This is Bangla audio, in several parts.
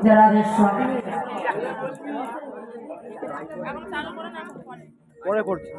জলাধেশ্বর পরে করছি।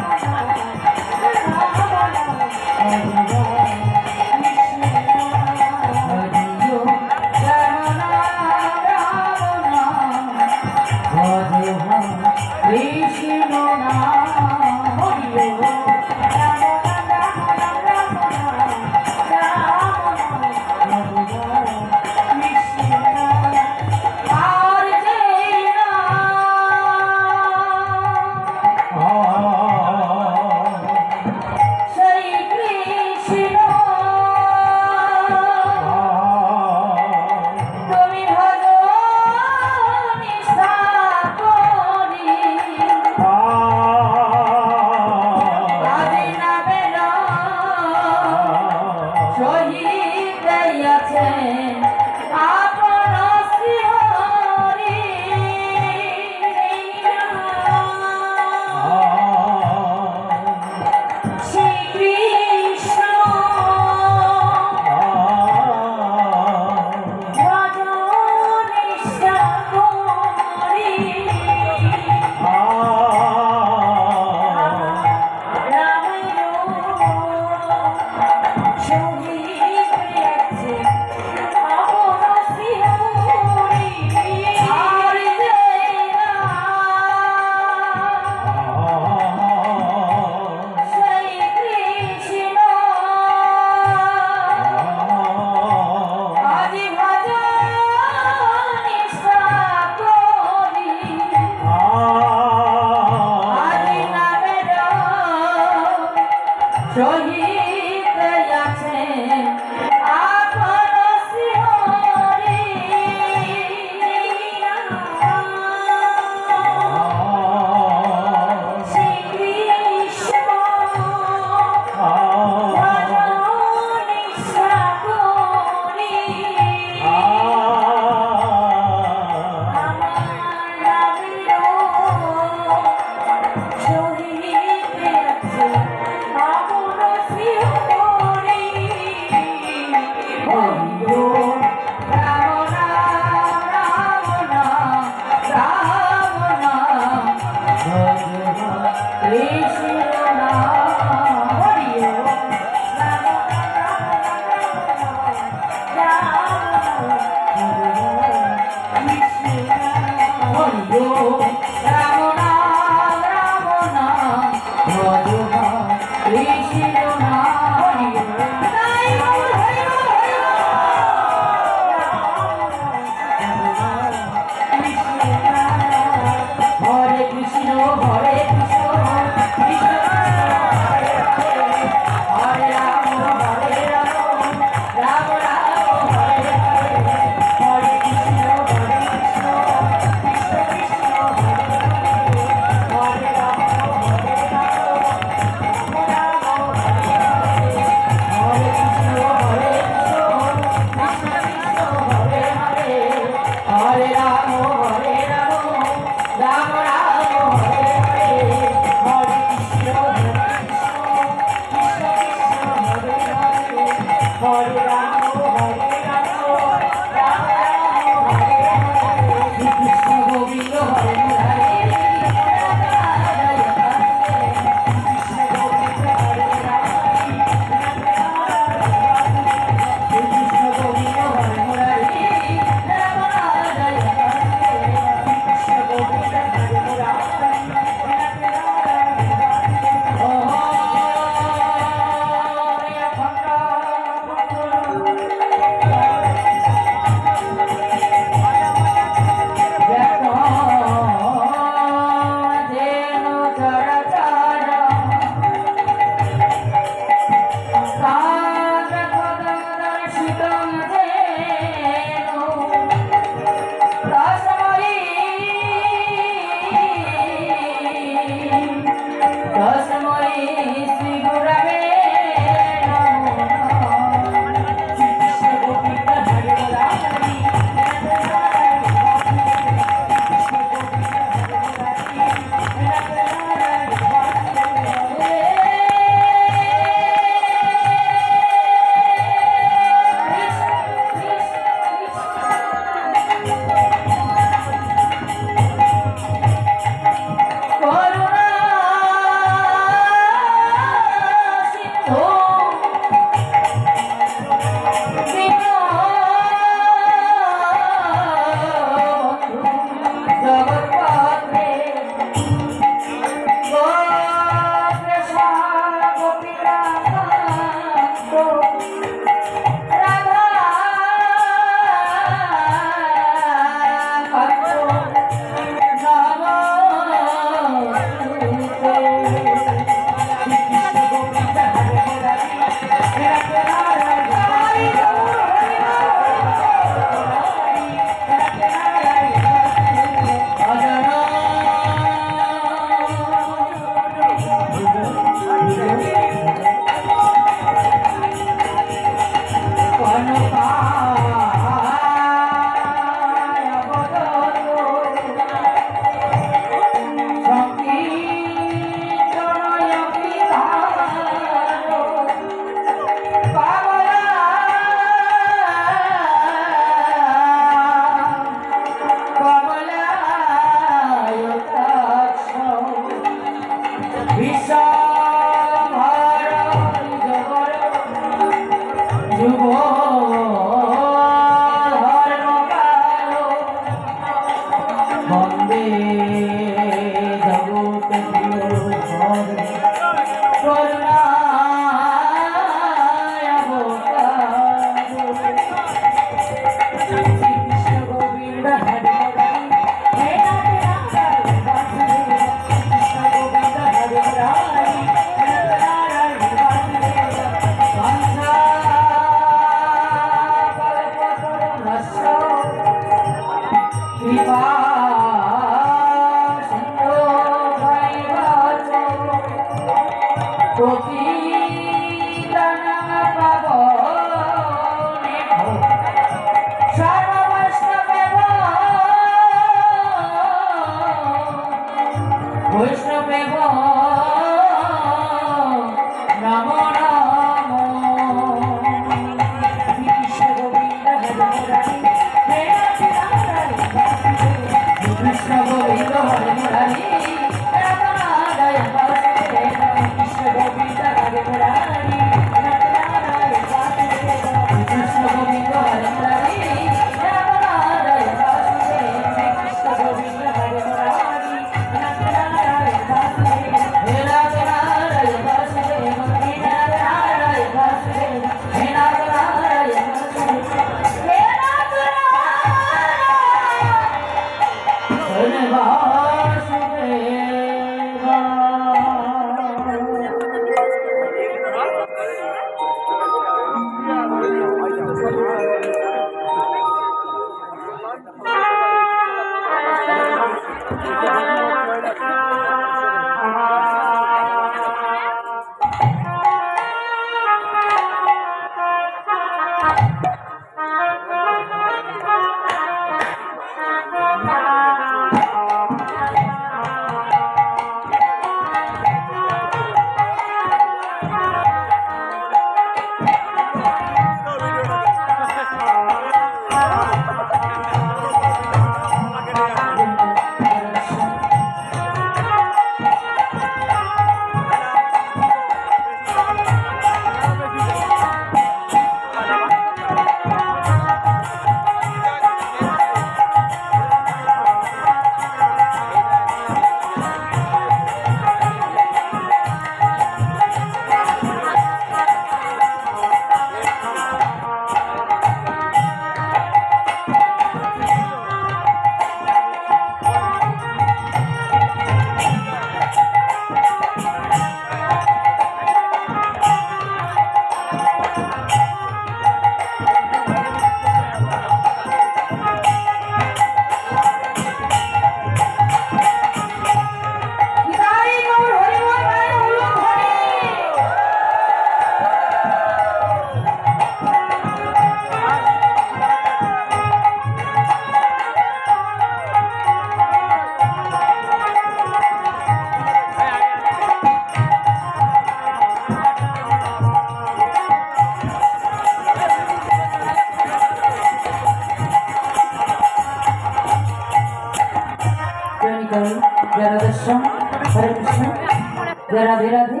রাধে রাধে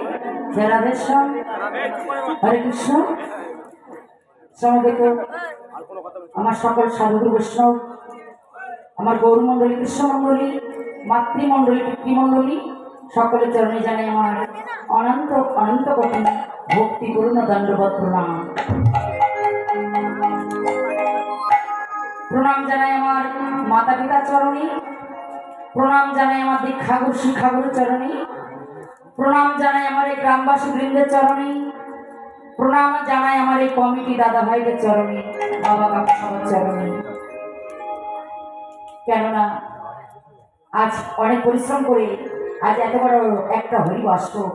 জয় রাধেশ্বর হরে কৃষ্ণ। সমবেত আমার সকল সাধুগুরু বৈষ্ণব, আমার গৌরমণ্ডলী, কৃষ্ণমণ্ডলী, মাতৃমণ্ডলী, পিতৃমণ্ডলী সকলের চরণে জানাই আমার অনন্ত অনন্ত কোটি ভক্তিপূর্ণ দণ্ডবত প্রণাম। প্রণাম জানাই আমার মাতা পিতার চরণে, প্রণাম জানাই আমার দীক্ষাগুরু শিক্ষাগুরু চরণে, প্রণাম জানাই আমার এই গ্রামবাসী বৃন্দের চরণে, প্রণাম জানাই আমার এই কমিটি দাদা ভাইদের চরণে, বাবা কাকু সবার চরণে। কেননা আজ অনেক পরিশ্রম করে আজ এত বড় একটা হরিবাসর,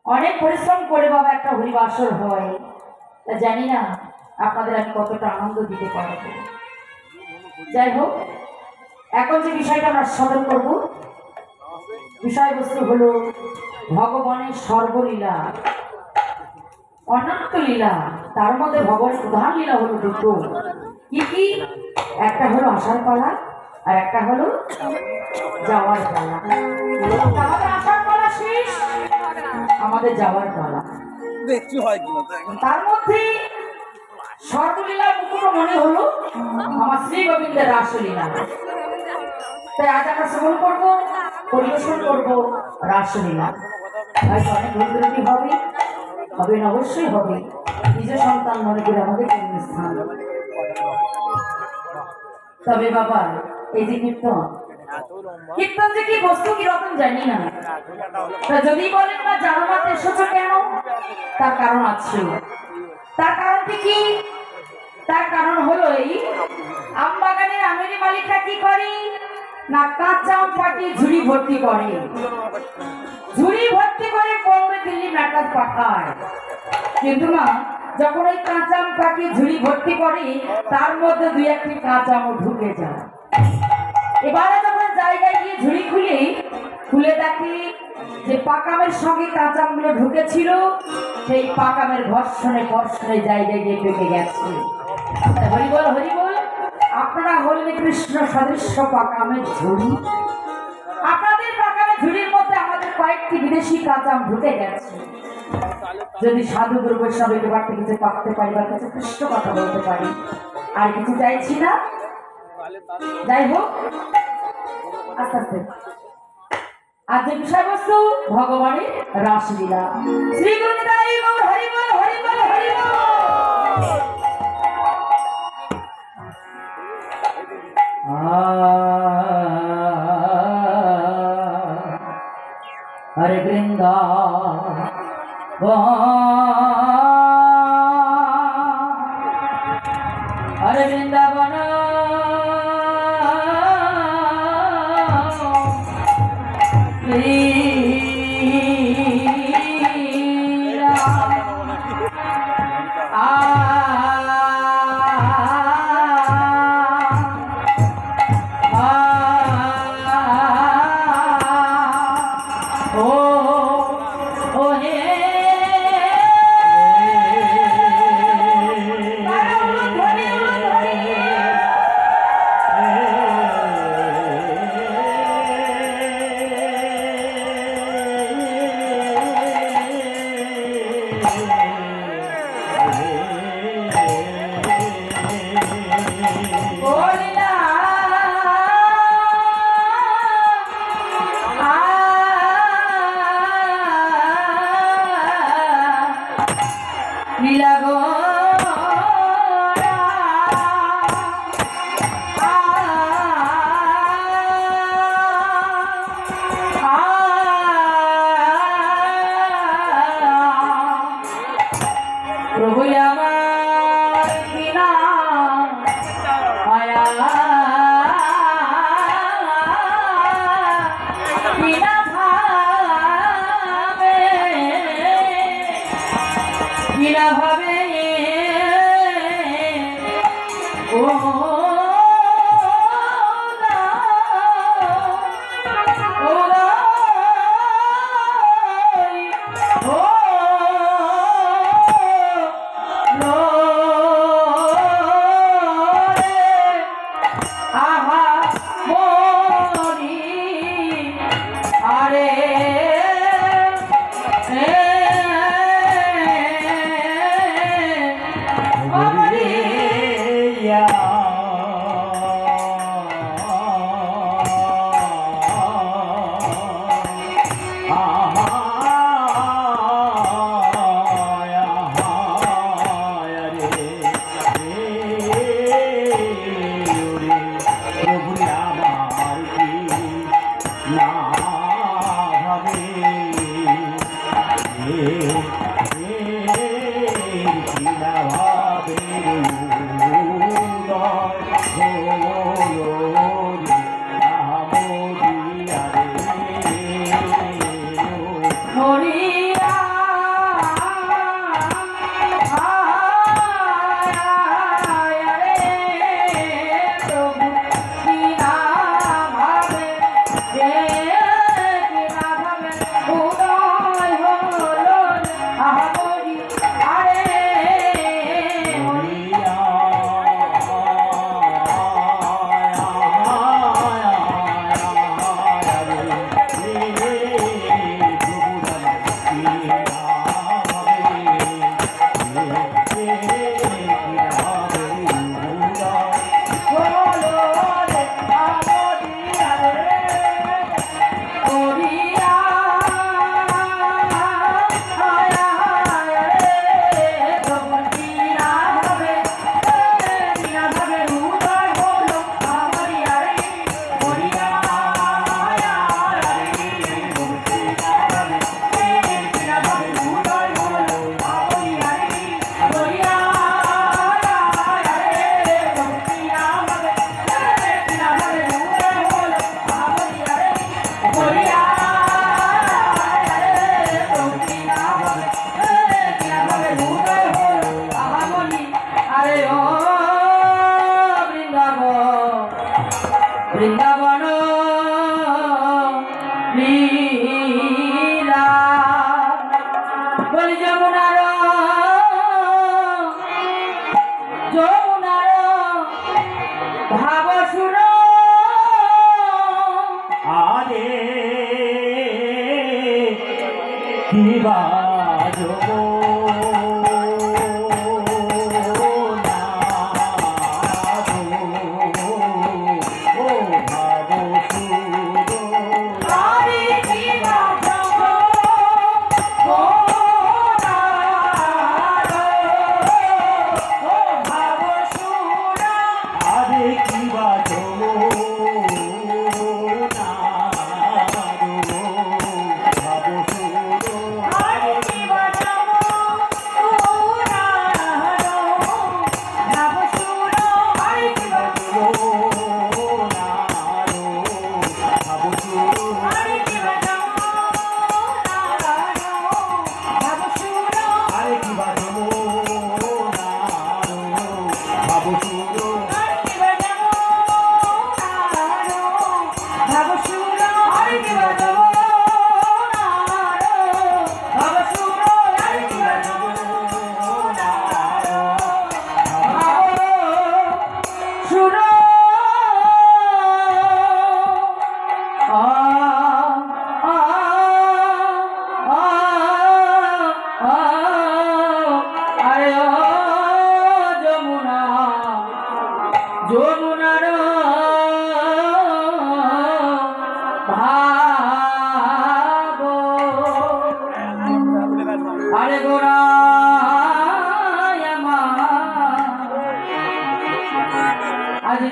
অনেক পরিশ্রম করে বাবা একটা হরিবাসর হয়, তা জানি না আপনাদের আমি কতটা আনন্দ দিতে পারবো। যাই হোক, এখন যে বিষয়টা আমরা স্মরণ করব, বিষয়বস্তু হলো ভগবানের সর্বলীলা, অনন্ত লীলা। তার মধ্যে ভগবানের প্রধান লীলা হলো দুটো। কি কি? একটা হলো আসার পালা আর একটা হলো যাওয়ার পালা। আমাদের আসার পালা শেষ, আমাদের যাওয়ার পালা। তার মধ্যে সর্বলীলা মুকুট মনে হলো আমার শ্রী গোবিন্দের রাসলীলা। তাই আজ আমরা শ্রবণ করবো, পরিবেশন করবো রাসলীলা। হয়তো অনেক রুদ্রতি হবে, হবে না, অবশ্যই হবে। নিজ সন্তান মনে করে আমাদের স্থান। তবে বাবা এই যে কীর্তন, কীর্তন যে কি বস্তু কিরকম জানি না। তা যদি বলেন না জানো না এসেছো কেন, তার কারণ আছে। তার কারণটি কি? তার কারণ হলো এই আম বাগানের আমেরি মালিকরা কি করে না, কাঁচা আম পাঠিয়ে ঝুড়ি ভর্তি করে, ঝুড়ি ভর্তি করে বোম্বে দিল্লি ম্যাটার পাঠায়। কিন্তু না, যখন ওই কাঁচা আম পাঠিয়ে ঝুড়ি ভর্তি করে তার মধ্যে দুই একটি কাঁচা আমও ঢুকে যায়। এবারে যখন জায়গায় গিয়ে ঝুড়ি খুলে দেখি যে পাকামের সঙ্গে কাঁচা আমগুলো ঢুকেছিল, সেই পাকামের ঘর্ষণে জায়গায় গিয়ে পেকে গেছে। হরিবল হরিবল। আপনারা হলেন কৃষ্ণ সদৃশ্য পাকামের ঝুড়ি। আপনাদের পাকামের ঝুড়ির মধ্যে আমাদের কয়েকটি বিদেশি কাঁচা আম ঢুকে গেছে। যদি সাধু গুরু বৈষ্ণব এবার থেকে কিছু পাকতে পারি বা কিছু কৃষ্ণ কথা বলতে পারি, আর কিছু চাইছি না। যাই হোক, আস্তে আস্তে আজ যে বিষয়বস্তু ভগবানের রাসলীলা। শ্রী গুরু নিতাই গৌর হরিবল হরিবল হরিবল। হরে বৃন্দাবন, হরে বৃন্দাবন,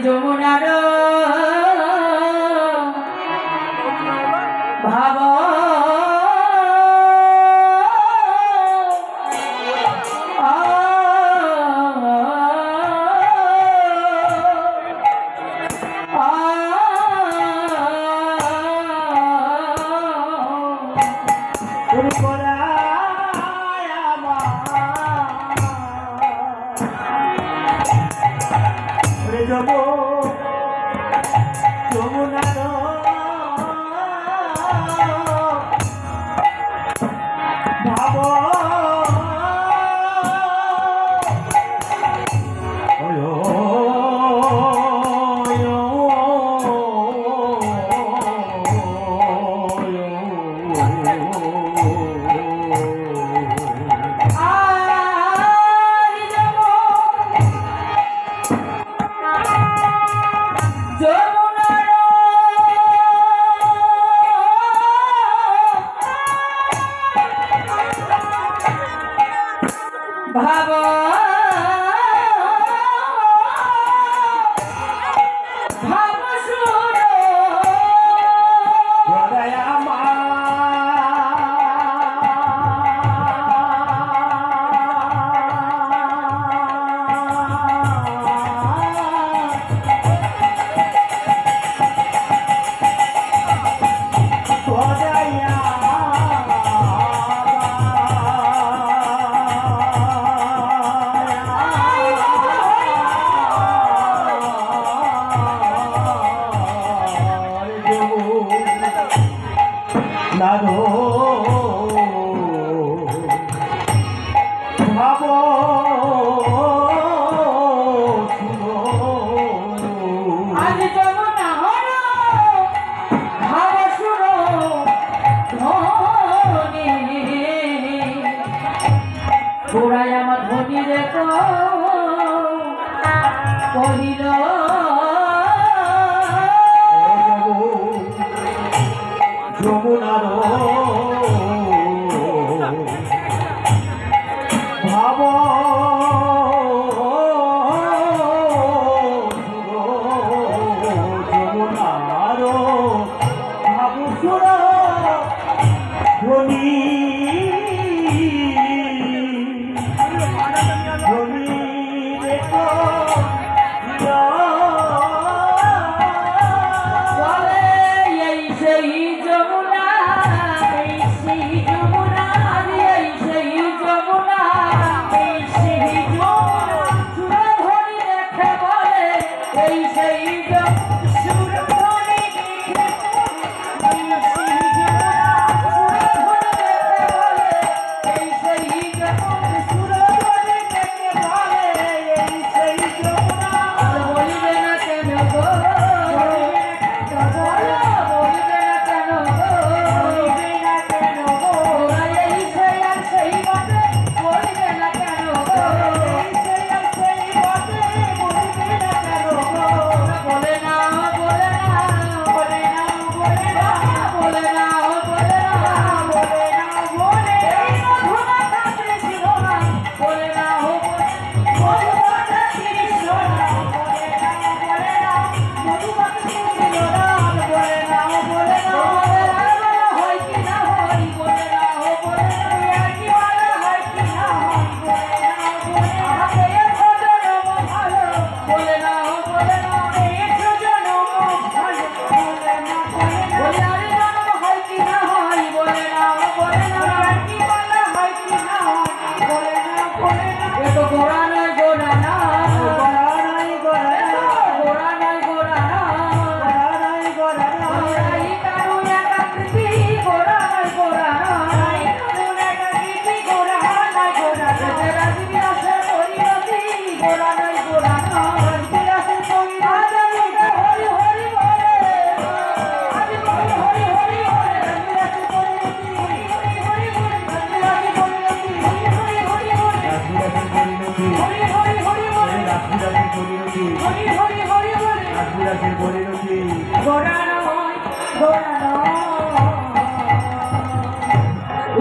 যমুনার ভাব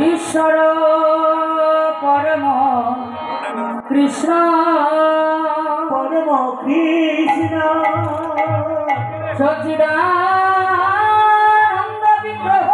ईश्वर परम कृष्ण परम कृष्ण সচিদানন্দ বিগ্রহ